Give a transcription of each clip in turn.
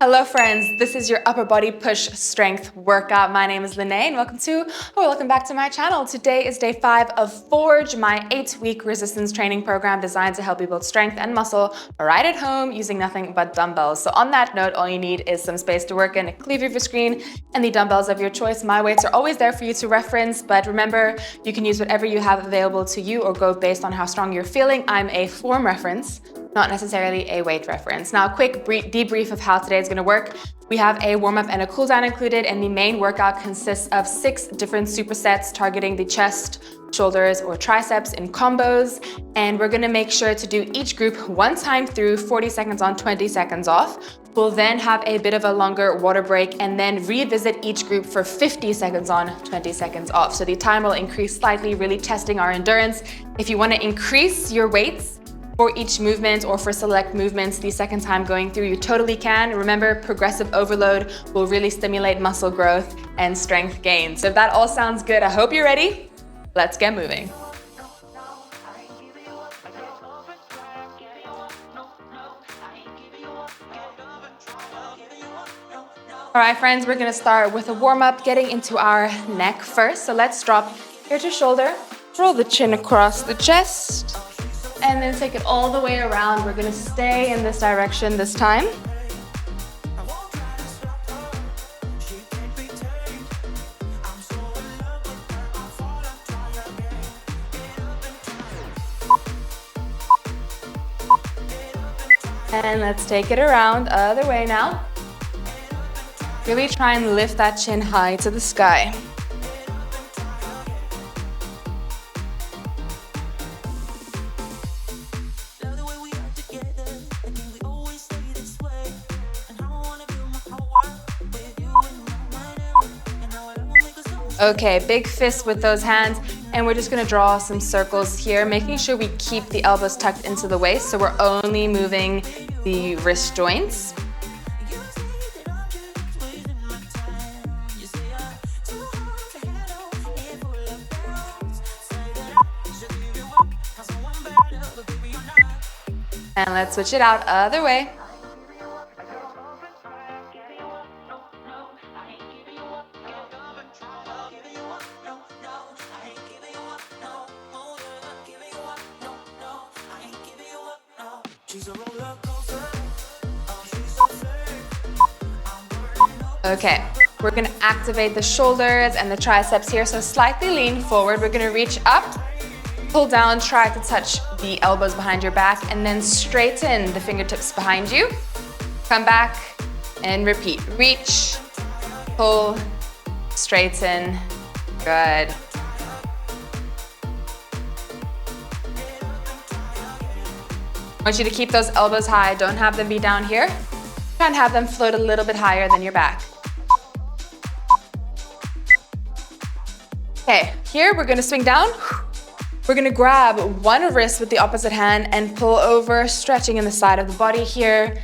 Hello friends, this is your upper body push strength workout. My name is Liney and welcome back to my channel. Today is day 5 of Forge, my 8-week resistance training program designed to help you build strength and muscle right at home using nothing but dumbbells. So on that note, all you need is some space to work in, a cleavage of your screen, and the dumbbells of your choice. My weights are always there for you to reference, but remember, you can use whatever you have available to you or go based on how strong you're feeling. I'm a form reference, not necessarily a weight reference. Now, a quick debrief of how today is going to work. We have a warm-up and a cool-down included, and the main workout consists of 6 different supersets targeting the chest, shoulders, or triceps in combos. And we're going to make sure to do each group one time through, 40 seconds on, 20 seconds off. We'll then have a bit of a longer water break and then revisit each group for 50 seconds on, 20 seconds off. So the time will increase slightly, really testing our endurance. If you want to increase your weights for each movement or for select movements the second time going through, you totally can. Remember, progressive overload will really stimulate muscle growth and strength gain. So if that all sounds good, I hope you're ready. Let's get moving. All right, friends, we're gonna start with a warm-up, getting into our neck first. So let's drop ear to shoulder, roll the chin across the chest, and then take it all the way around. We're gonna stay in this direction this time. And let's take it around, other way now. Really try and lift that chin high to the sky. Okay, big fist with those hands, and we're just gonna draw some circles here, making sure we keep the elbows tucked into the waist, so we're only moving the wrist joints. And let's switch it out, other way. Okay, we're gonna activate the shoulders and the triceps here, so slightly lean forward. We're gonna reach up, pull down, try to touch the elbows behind your back, and then straighten the fingertips behind you. Come back and repeat. Reach, pull, straighten. Good. I want you to keep those elbows high. Don't have them be down here. Try and have them float a little bit higher than your back. Okay, here we're gonna swing down. We're gonna grab one wrist with the opposite hand and pull over, stretching in the side of the body here.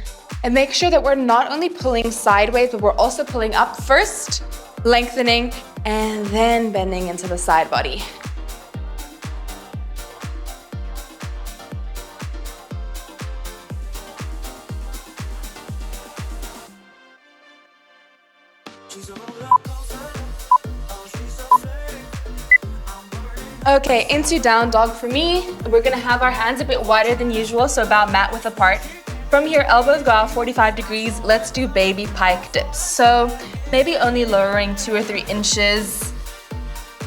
And make sure that we're not only pulling sideways, but we're also pulling up first, lengthening, and then bending into the side body. Okay, into down dog for me. We're gonna have our hands a bit wider than usual, so about mat width apart. From here, elbows go out 45 degrees. Let's do baby pike dips. So maybe only lowering 2 or 3 inches,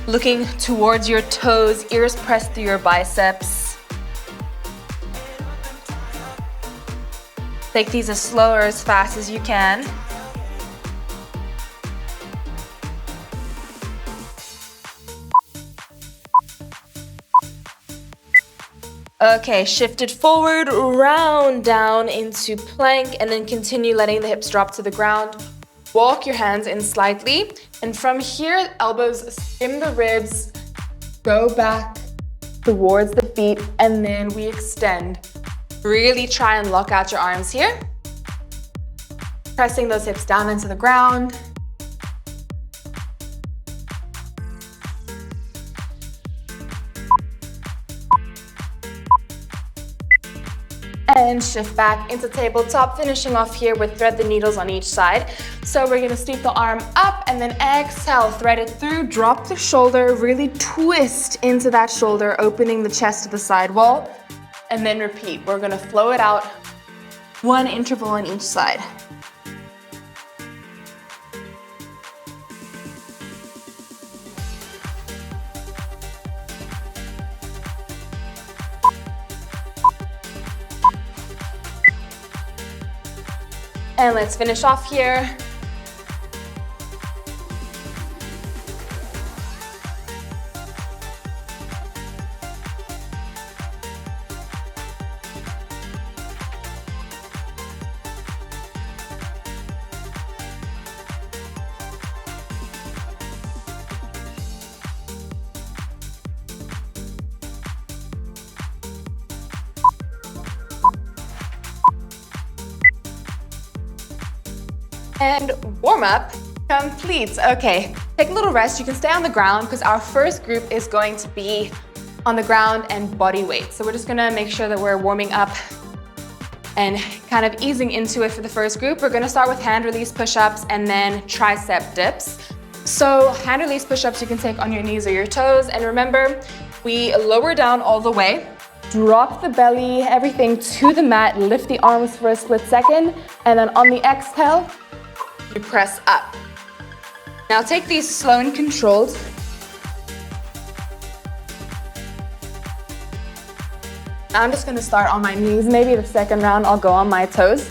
looking towards your toes, ears pressed through your biceps. Take these as slow or as fast as you can. Okay, shift it forward, round down into plank, and then continue letting the hips drop to the ground. Walk your hands in slightly, and from here, elbows skim the ribs, go back towards the feet, and then we extend. Really try and lock out your arms here. Pressing those hips down into the ground. and shift back into tabletop, finishing off here with thread the needles on each side. So we're gonna sweep the arm up and then exhale, thread it through, drop the shoulder, really twist into that shoulder, opening the chest to the side wall, and then repeat. We're gonna flow it out, one interval on each side. And let's finish off here. And warm up complete. Okay, take a little rest. You can stay on the ground because our first group is going to be on the ground and body weight. So we're just gonna make sure that we're warming up and kind of easing into it for the first group. We're gonna start with hand release push-ups and then tricep dips. So hand release push-ups you can take on your knees or your toes. And remember, we lower down all the way, drop the belly, everything to the mat, lift the arms for a split second, and then on the exhale, you press up. Now take these slow and controlled. I'm just gonna start on my knees. Maybe the second round I'll go on my toes.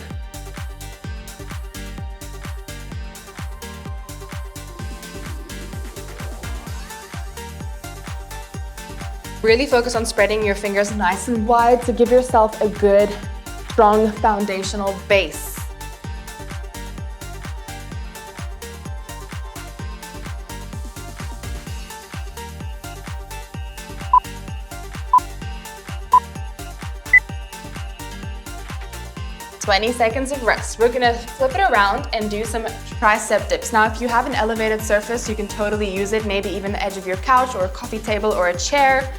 Really focus on spreading your fingers nice and wide to give yourself a good, strong foundational base. "20 seconds of rest." We're gonna flip it around and do some tricep dips. Now, if you have an elevated surface, you can totally use it, maybe even the edge of your couch or a coffee table or a chair.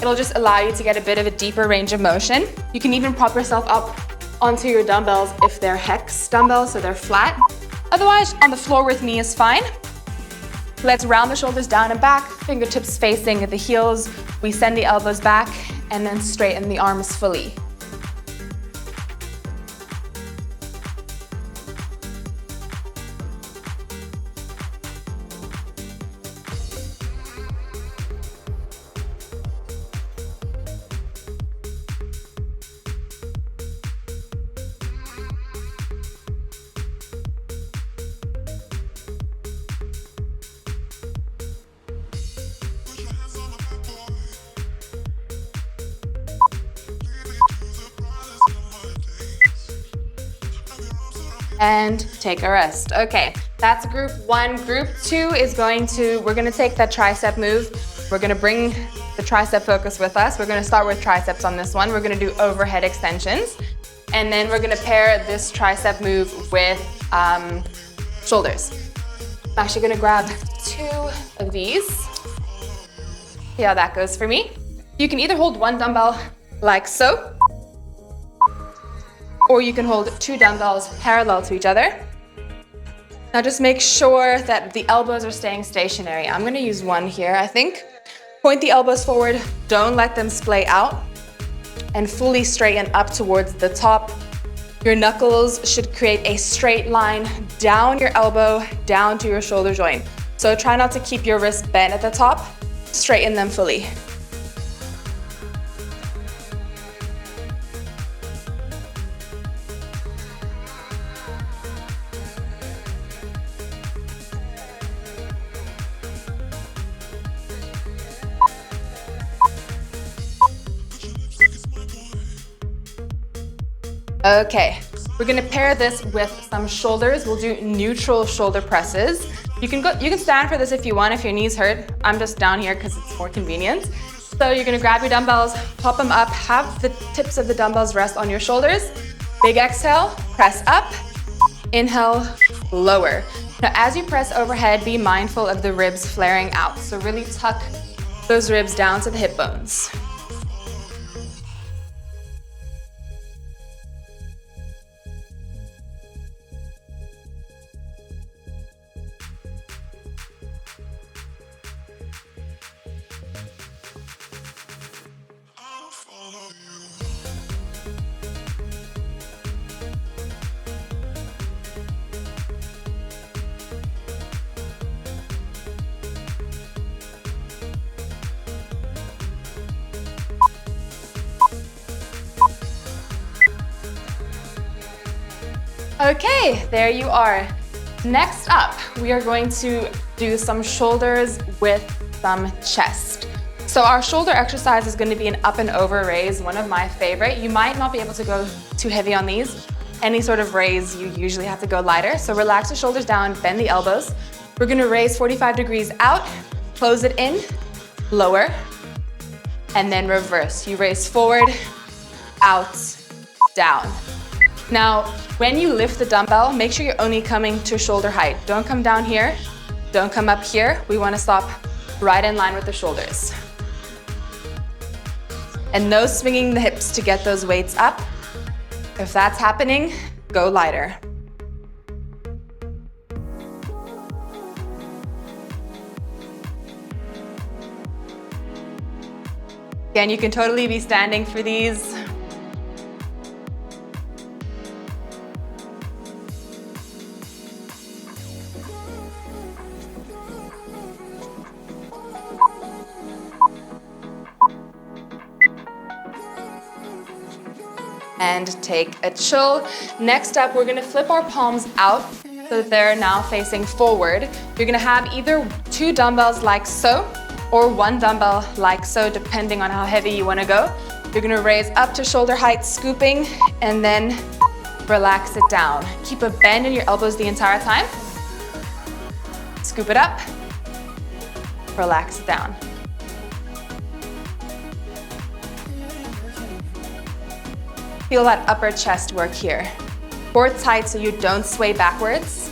It'll just allow you to get a bit of a deeper range of motion. You can even prop yourself up onto your dumbbells if they're hex dumbbells, so they're flat. Otherwise, on the floor with me is fine. Let's round the shoulders down and back, fingertips facing the heels. We send the elbows back and then straighten the arms fully. And take a rest. Okay, that's group one. Group two is we're gonna take that tricep move. We're gonna bring the tricep focus with us. We're gonna start with triceps on this one. We're gonna do overhead extensions. And then we're gonna pair this tricep move with shoulders. I'm actually gonna grab 2 of these. See how that goes for me. You can either hold one dumbbell like so, or you can hold 2 dumbbells parallel to each other. Now just make sure that the elbows are staying stationary. I'm gonna use one here, I think. Point the elbows forward, don't let them splay out, and fully straighten up towards the top. Your knuckles should create a straight line down your elbow, down to your shoulder joint. So try not to keep your wrist bent at the top, straighten them fully. Okay, we're gonna pair this with some shoulders. We'll do neutral shoulder presses. You can stand for this if you want, if your knees hurt. I'm just down here because it's more convenient. So you're gonna grab your dumbbells, pop them up, have the tips of the dumbbells rest on your shoulders. Big exhale, press up, inhale, lower. Now as you press overhead, be mindful of the ribs flaring out. So really tuck those ribs down to the hip bones. Okay, there you are. Next up, we are going to do some shoulders with some chest. So our shoulder exercise is going to be an up and over raise, one of my favorite. You might not be able to go too heavy on these. Any sort of raise, you usually have to go lighter. So relax the shoulders down, bend the elbows. We're going to raise 45 degrees out, close it in, lower, and then reverse. You raise forward, out, down. Now, when you lift the dumbbell, make sure you're only coming to shoulder height. Don't come down here, don't come up here. We want to stop right in line with the shoulders. And no swinging the hips to get those weights up. If that's happening, go lighter. Again, you can totally be standing for these. And take a chill. Next up, we're gonna flip our palms out so that they're now facing forward. You're gonna have either 2 dumbbells like so, or 1 dumbbell like so, depending on how heavy you wanna go. You're gonna raise up to shoulder height, scooping, and then relax it down. Keep a bend in your elbows the entire time. Scoop it up, relax it down. Feel that upper chest work here. Core tight so you don't sway backwards.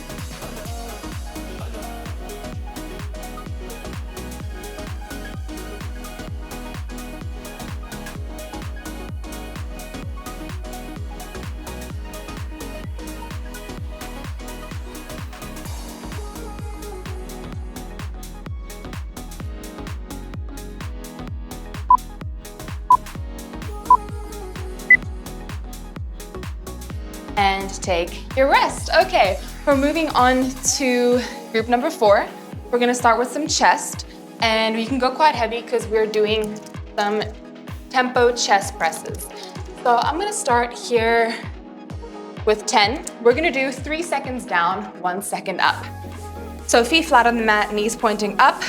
And take your rest. Okay, we're moving on to group number 4. We're gonna start with some chest, and we can go quite heavy because we're doing some tempo chest presses. So I'm gonna start here with 10. We're gonna do 3 seconds down, 1 second up. So feet flat on the mat, knees pointing up,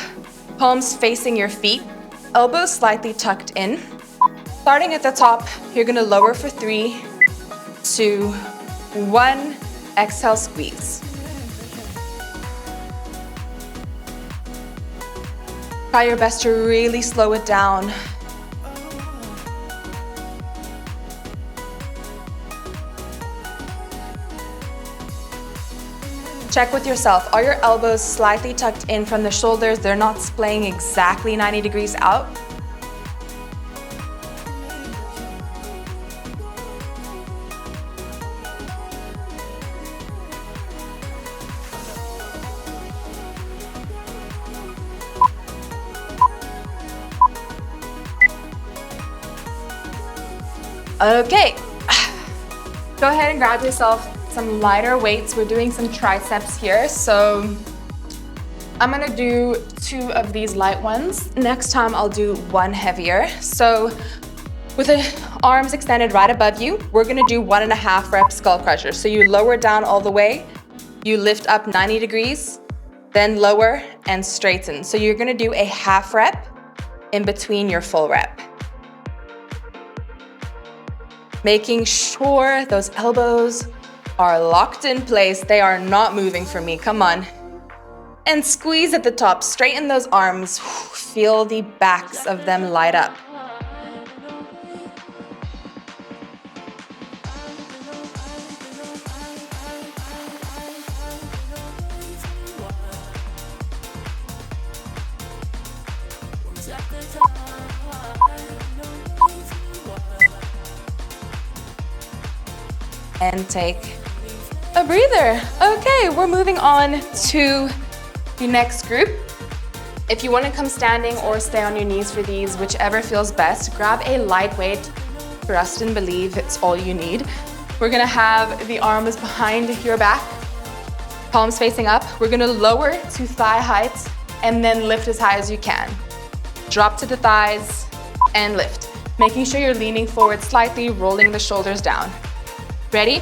palms facing your feet, elbows slightly tucked in. Starting at the top, you're gonna lower for 3, 2, 1, exhale, squeeze. Try your best to really slow it down. Check with yourself. Are your elbows slightly tucked in from the shoulders? They're not splaying exactly 90 degrees out. Okay, go ahead and grab yourself some lighter weights. We're doing some triceps here. So I'm gonna do 2 of these light ones. Next time I'll do 1 heavier. So with the arms extended right above you, we're gonna do 1.5 rep skull crusher. So you lower down all the way, you lift up 90 degrees, then lower and straighten. So you're gonna do a half rep in between your full rep. Making sure those elbows are locked in place. They are not moving for me, come on. And squeeze at the top, straighten those arms. Feel the backs of them light up. And take a breather. Okay, we're moving on to the next group. If you want to come standing or stay on your knees for these, whichever feels best, grab a lightweight. Trust and believe it's all you need. We're gonna have the arms behind your back, palms facing up. We're gonna lower to thigh height and then lift as high as you can. Drop to the thighs and lift. Making sure you're leaning forward slightly, rolling the shoulders down. Ready?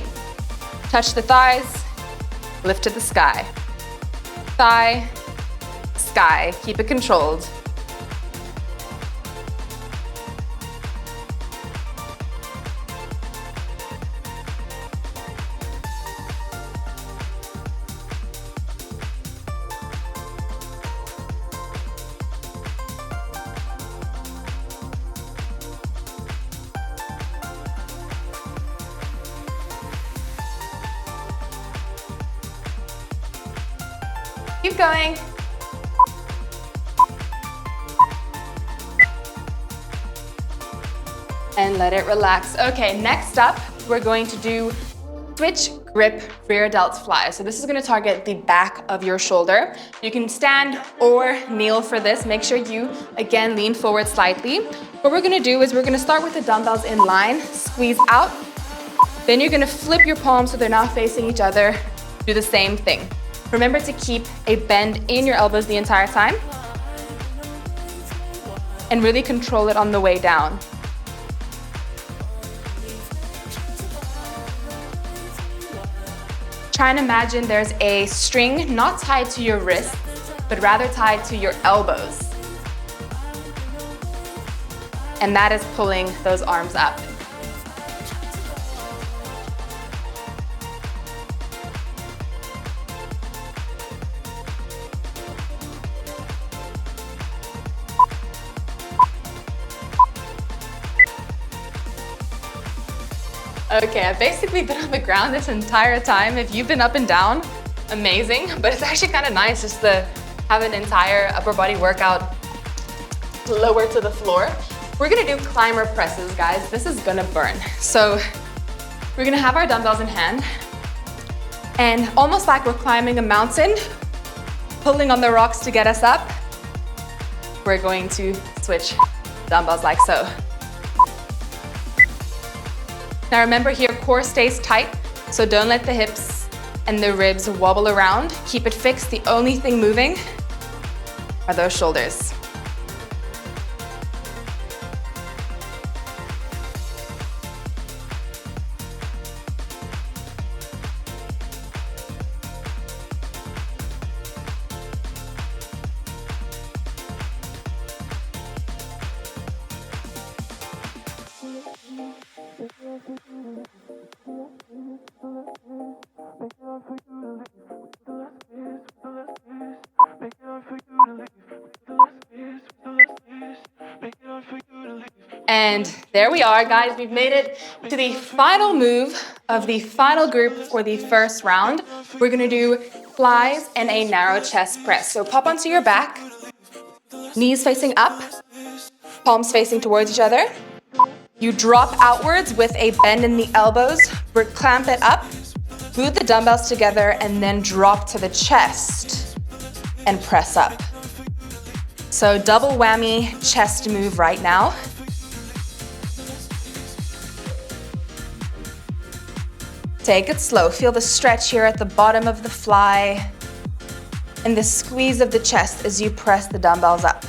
Touch the thighs, lift to the sky. Thigh, sky, keep it controlled. Keep going. And let it relax. Okay, next up, we're going to do switch grip rear delt fly. So this is gonna target the back of your shoulder. You can stand or kneel for this. Make sure you, again, lean forward slightly. What we're gonna do is we're gonna start with the dumbbells in line, squeeze out. Then you're gonna flip your palms so they're now facing each other. Do the same thing. Remember to keep a bend in your elbows the entire time and really control it on the way down. Try and imagine there's a string not tied to your wrist, but rather tied to your elbows. And that is pulling those arms up. Okay, I've basically been on the ground this entire time. If you've been up and down, amazing, but it's actually kind of nice just to have an entire upper body workout lower to the floor. We're gonna do climber presses, guys. This is gonna burn. So we're gonna have our dumbbells in hand and almost like we're climbing a mountain, pulling on the rocks to get us up, we're going to switch dumbbells like so. Now remember here, core stays tight, so don't let the hips and the ribs wobble around. Keep it fixed. The only thing moving are those shoulders. And there we are, guys. We've made it to the final move of the final group for the first round. We're gonna do flies and a narrow chest press. So pop onto your back, knees facing up, palms facing towards each other. You drop outwards with a bend in the elbows, clamp it up, glue the dumbbells together, and then drop to the chest and press up. So double whammy chest move right now. Take it slow. Feel the stretch here at the bottom of the fly and the squeeze of the chest as you press the dumbbells up.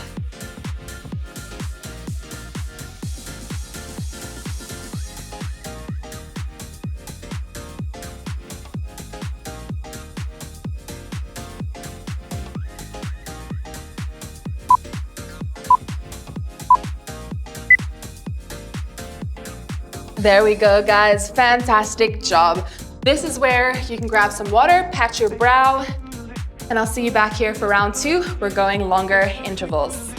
There we go, guys. Fantastic job. This is where you can grab some water, pat your brow, and I'll see you back here for round 2. We're going longer intervals.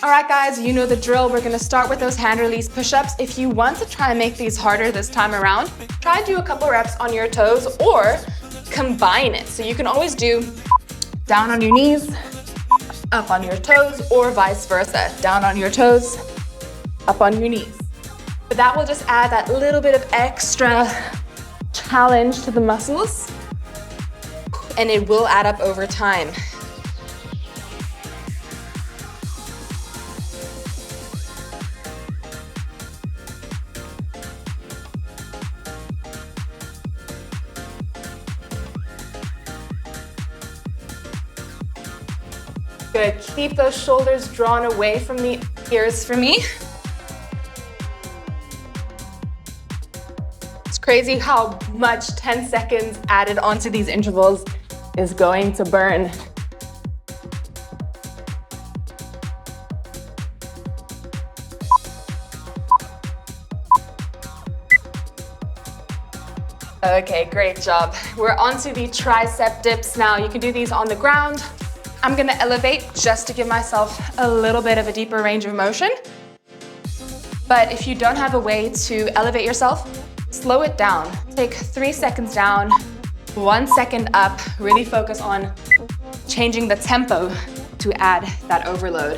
All right, guys, you know the drill. We're gonna start with those hand release push-ups. If you want to try and make these harder this time around, try and do a couple reps on your toes or combine it. So you can always do down on your knees, up on your toes, or vice versa. Down on your toes, up on your knees. But that will just add that little bit of extra challenge to the muscles, and it will add up over time. Good, keep those shoulders drawn away from the ears for me. It's crazy how much 10 seconds added onto these intervals is going to burn. Okay, great job. We're onto the tricep dips now. You can do these on the ground. I'm gonna elevate just to give myself a little bit of a deeper range of motion. But if you don't have a way to elevate yourself, slow it down. Take 3 seconds down, 1 second up. Really focus on changing the tempo to add that overload.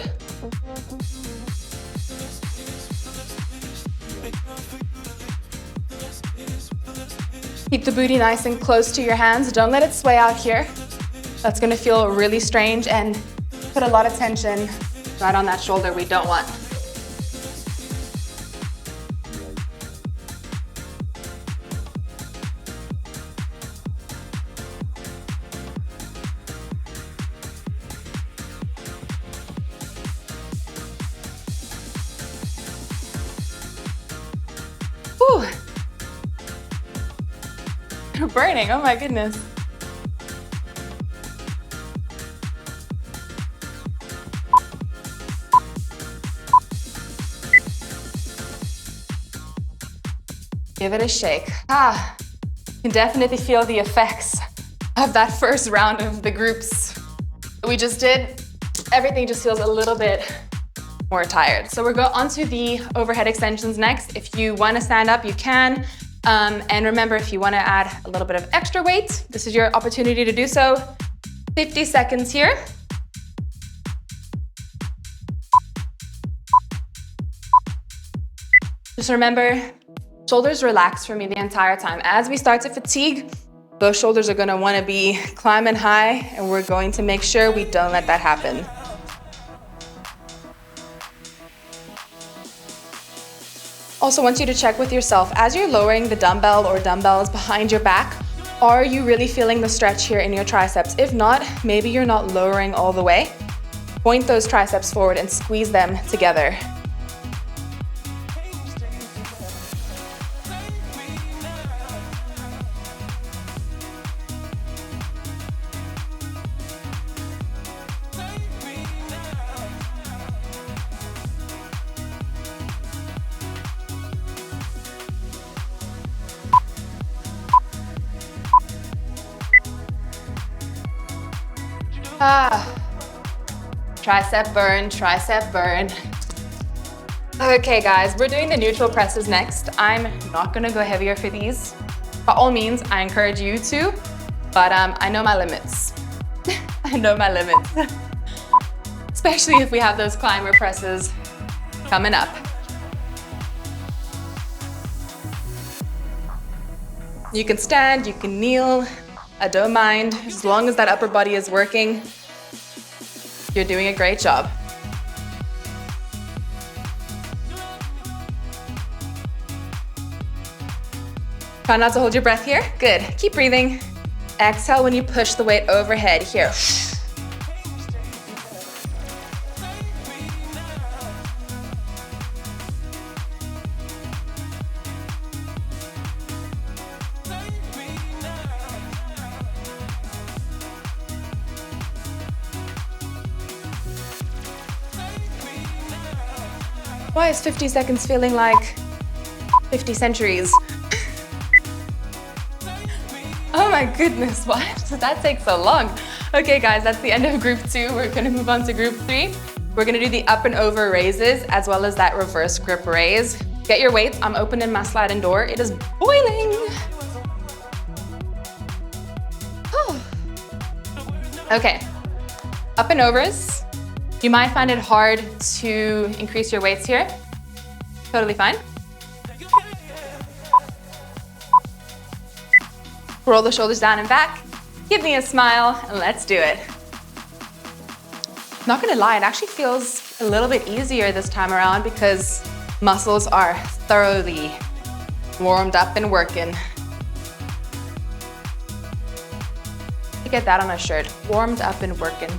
Keep the booty nice and close to your hands. Don't let it sway out here. That's gonna feel really strange and put a lot of tension right on that shoulder we don't want. Whew. You're burning, oh my goodness. Give it a shake. You can definitely feel the effects of that first round of the groups that we just did. Everything just feels a little bit more tired. So we're going on to the overhead extensions next. If you want to stand up, you can. And remember, if you want to add a little bit of extra weight, this is your opportunity to do so. 50 seconds here. Just remember, shoulders relax for me the entire time. As we start to fatigue, those shoulders are going to want to be climbing high, and we're going to make sure we don't let that happen. Also want you to check with yourself, as you're lowering the dumbbell or dumbbells behind your back, are you really feeling the stretch here in your triceps? If not, maybe you're not lowering all the way. Point those triceps forward and squeeze them together. Tricep burn, tricep burn. Okay guys, we're doing the neutral presses next. I'm not gonna go heavier for these. By all means, I encourage you to, but I know my limits. I know my limits. Especially if we have those climber presses coming up. You can stand, you can kneel, I don't mind. As long as that upper body is working, you're doing a great job. Try not to hold your breath here. Good. Keep breathing. Exhale when you push the weight overhead. Here. Why is 50 seconds feeling like 50 centuries? Oh my goodness, why did that take so long? Okay guys, that's the end of group 2. We're gonna move on to group 3. We're gonna do the up and over raises as well as that reverse grip raise. Get your weights. I'm opening my sliding door. It is boiling. Okay, up and overs. You might find it hard to increase your weights here. Totally fine. Roll the shoulders down and back. Give me a smile and let's do it. Not gonna lie, it actually feels a little bit easier this time around because muscles are thoroughly warmed up and working. To get that on a shirt, warmed up and working.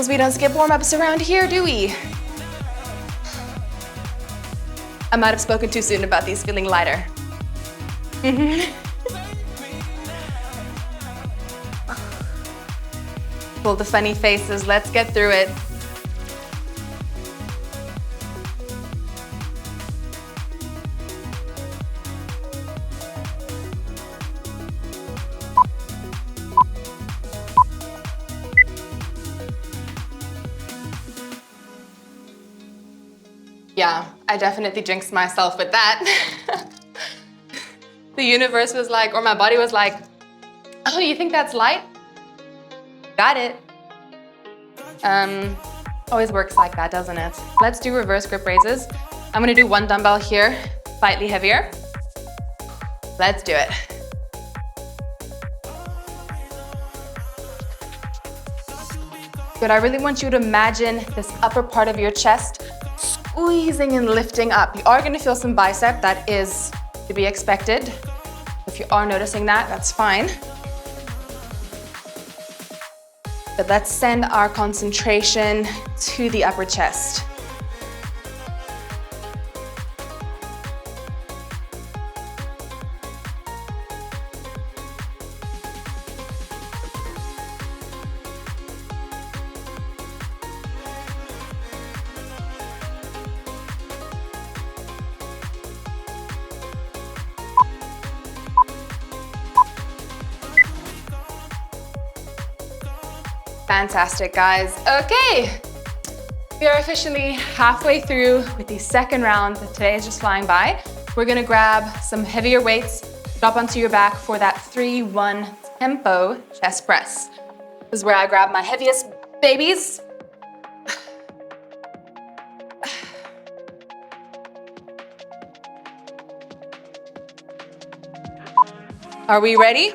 Because we don't skip warm-ups around here, do we? I might have spoken too soon about these feeling lighter. Pull the funny faces, let's get through it. Yeah, I definitely jinxed myself with that. The universe was like, or my body was like, oh, you think that's light? Got it. Always works like that, doesn't it? Let's do reverse grip raises. I'm gonna do one dumbbell here, slightly heavier. Let's do it. Good, I really want you to imagine this upper part of your chest squeezing and lifting up. You are gonna feel some bicep, that is to be expected. If you are noticing that, that's fine. But let's send our concentration to the upper chest. Fantastic, guys. Okay, we are officially halfway through with the second round. Today is just flying by. We're gonna grab some heavier weights, drop onto your back for that 3-1 tempo chest press. This is where I grab my heaviest babies. Are we ready?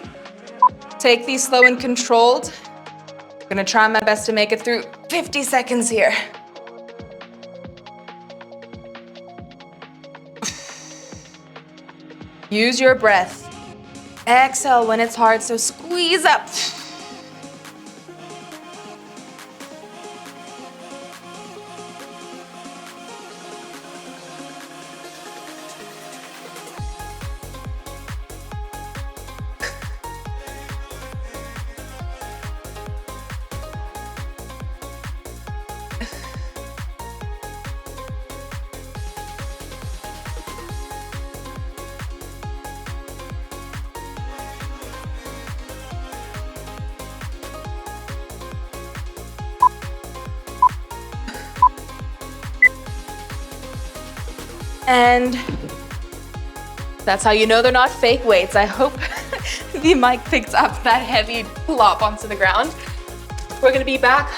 Take these slow and controlled. I'm gonna try my best to make it through 50 seconds here. Use your breath. Exhale when it's hard, so squeeze up. And that's how you know they're not fake weights. I hope the mic picked up that heavy plop onto the ground. We're gonna be back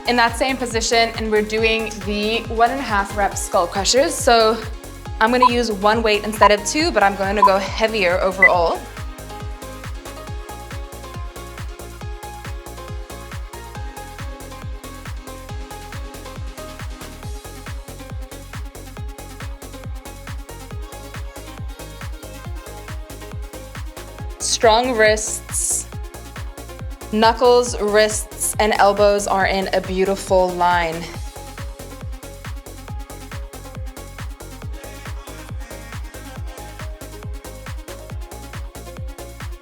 in that same position and we're doing the 1.5 rep skull crushers. So I'm gonna use one weight instead of two, but I'm going to go heavier overall. Strong wrists, knuckles, wrists, and elbows are in a beautiful line.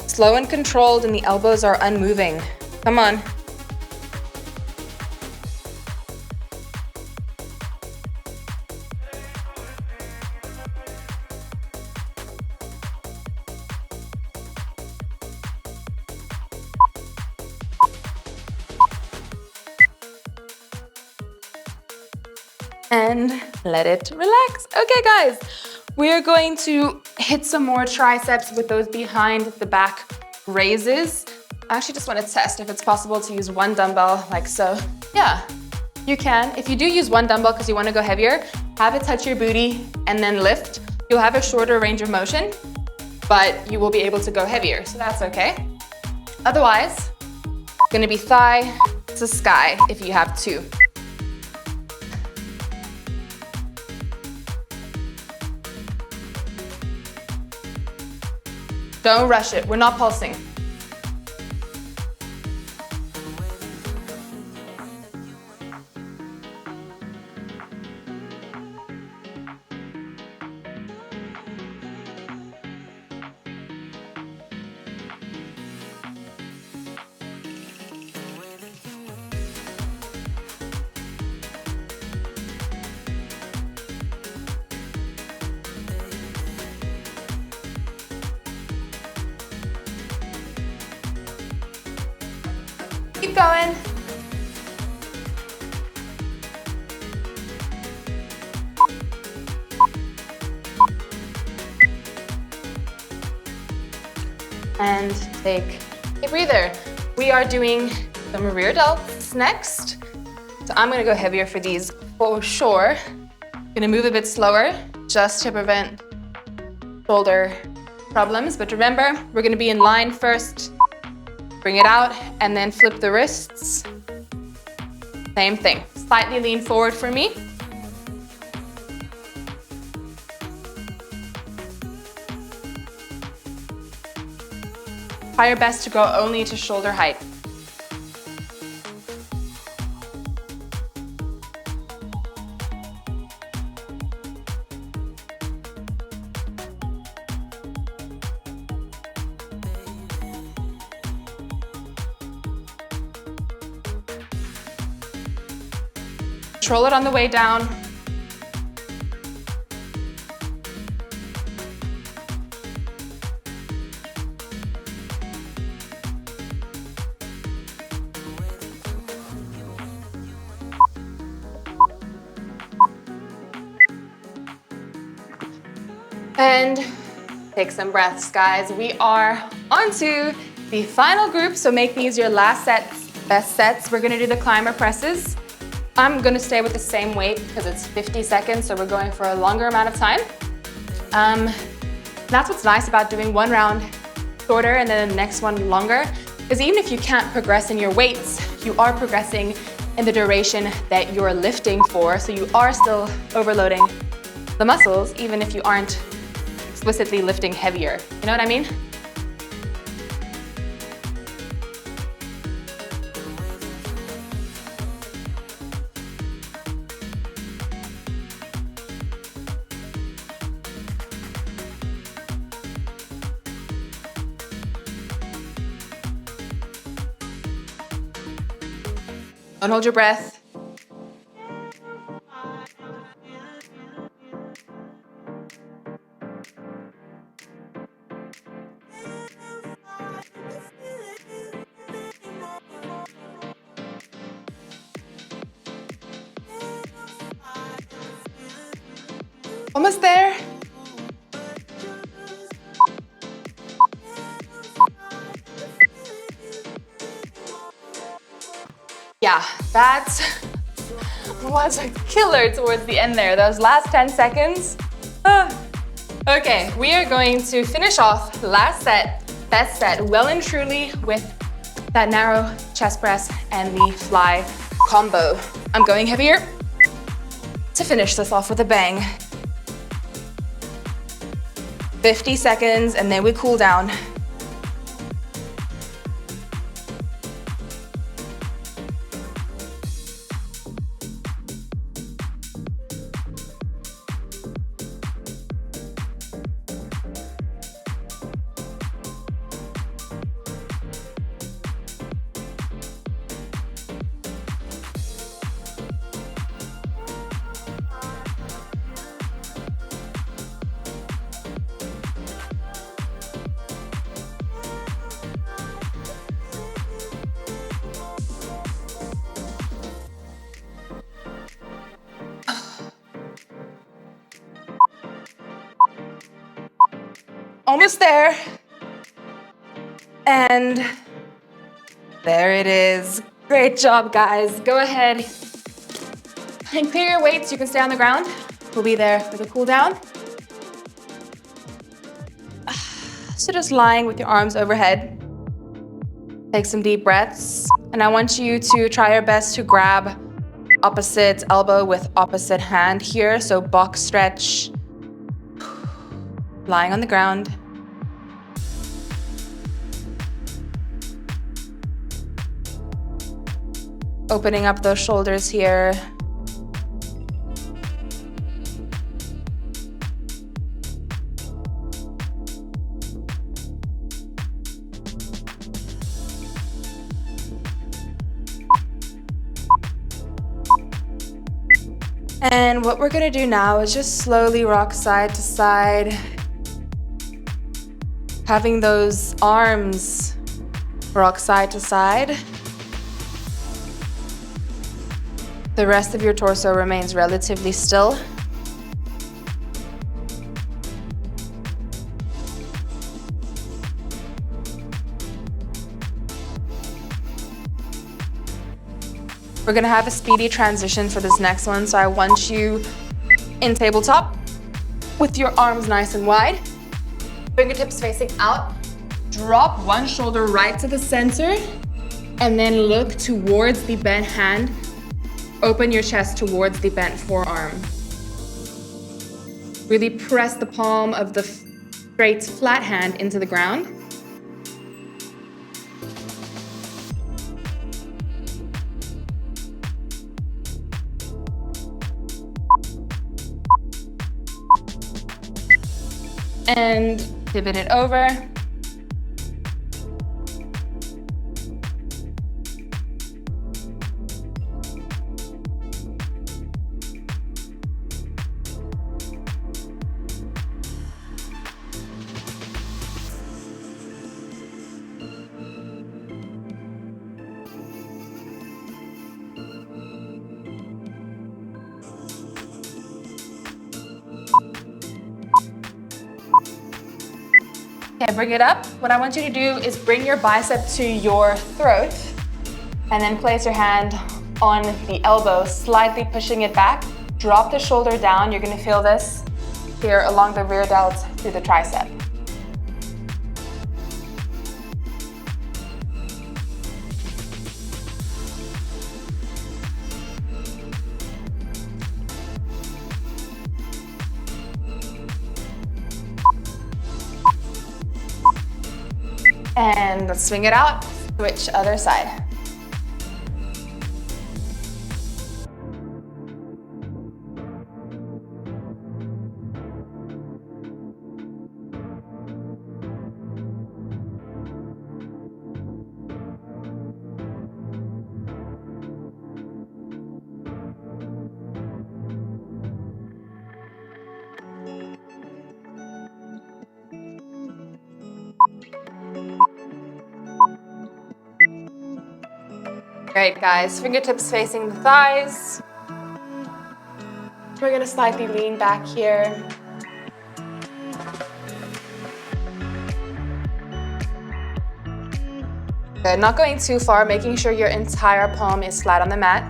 Slow and controlled, and the elbows are unmoving. Come on. And let it relax. Okay, guys, we're going to hit some more triceps with those behind the back raises. I actually just want to test if it's possible to use one dumbbell like so. Yeah, you can. If you do use one dumbbell because you want to go heavier, have it touch your booty and then lift. You'll have a shorter range of motion, but you will be able to go heavier, so that's okay. Otherwise, it's gonna be thigh to sky if you have two. Don't rush it, we're not pulsing. Keep going. And take a breather. We are doing some rear delts next. So I'm gonna go heavier for these for sure. Gonna move a bit slower just to prevent shoulder problems. But remember, we're gonna be in line first. Bring it out and then flip the wrists. Same thing. Slightly lean forward for me. Try your best to go only to shoulder height. Control it on the way down. And take some breaths, guys. We are on to the final group, so make these your last sets, best sets. We're gonna do the climber presses. I'm gonna stay with the same weight because it's 50 seconds, so we're going for a longer amount of time. That's what's nice about doing one round shorter and then the next one longer, because even if you can't progress in your weights, you are progressing in the duration that you're lifting for, so you are still overloading the muscles, even if you aren't explicitly lifting heavier. You know what I mean? Don't hold your breath. Almost there. Yeah, that was a killer towards the end there. Those last 10 seconds. Okay, we are going to finish off last set, best set, well and truly with that narrow chest press and the fly combo. I'm going heavier to finish this off with a bang. 50 seconds and then we cool down. Almost there. And there it is. Great job, guys. Go ahead and clear your weights. You can stay on the ground. We'll be there for the cool down. So just lying with your arms overhead. Take some deep breaths. And I want you to try your best to grab opposite elbow with opposite hand here. So box stretch. Lying on the ground. Opening up those shoulders here. And what we're gonna do now is just slowly rock side to side. Having those arms rock side to side. The rest of your torso remains relatively still. We're gonna have a speedy transition for this next one, so I want you in tabletop with your arms nice and wide, fingertips facing out. Drop one shoulder right to the center, and then look towards the bent hand. Open your chest towards the bent forearm. Really press the palm of the straight, flat hand into the ground. And pivot it over. Okay, bring it up. What I want you to do is bring your bicep to your throat and then place your hand on the elbow, slightly pushing it back. Drop the shoulder down. You're gonna feel this here along the rear delt through the tricep. And let's swing it out, switch other side. Great, guys. Fingertips facing the thighs. We're gonna slightly lean back here. Good, not going too far, making sure your entire palm is flat on the mat.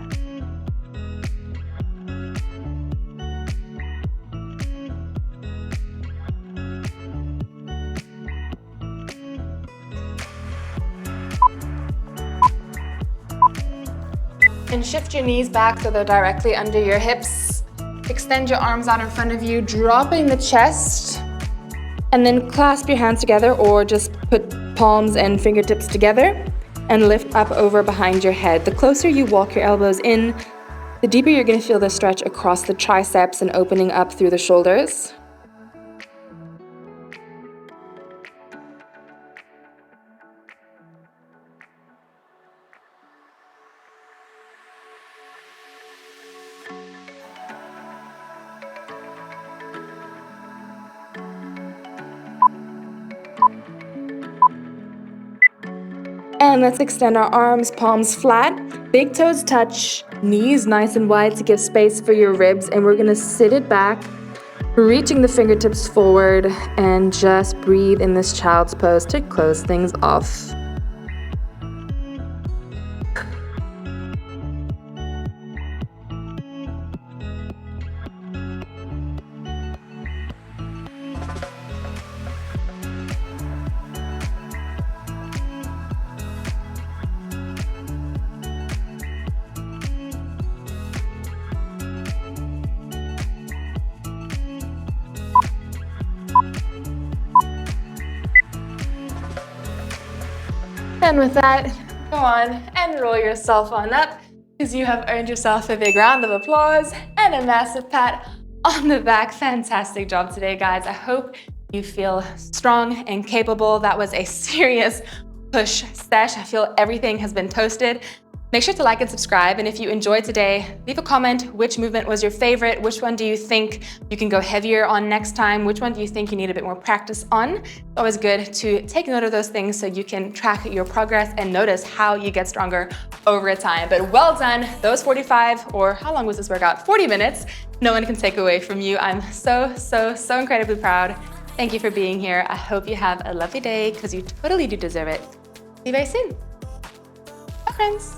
And shift your knees back so they're directly under your hips. Extend your arms out in front of you, dropping the chest, and then clasp your hands together or just put palms and fingertips together and lift up over behind your head. The closer you walk your elbows in, the deeper you're gonna feel the stretch across the triceps and opening up through the shoulders. And let's extend our arms, palms flat, big toes touch, knees nice and wide to give space for your ribs. And we're gonna sit it back, reaching the fingertips forward, and just breathe in this child's pose to close things off. And with that, go on and roll yourself on up, because you have earned yourself a big round of applause and a massive pat on the back. Fantastic job today, guys. I hope you feel strong and capable. That was a serious push set. I feel everything has been toasted. Make sure to like and subscribe, and if you enjoyed today, leave a comment. Which movement was your favorite? Which one do you think you can go heavier on next time? Which one do you think you need a bit more practice on? It's always good to take note of those things so you can track your progress and notice how you get stronger over time. But well done, those 45, or how long was this workout? 40 minutes, no one can take away from you. I'm so incredibly proud. Thank you for being here. I hope you have a lovely day because you totally do deserve it. See you very soon. Bye, friends.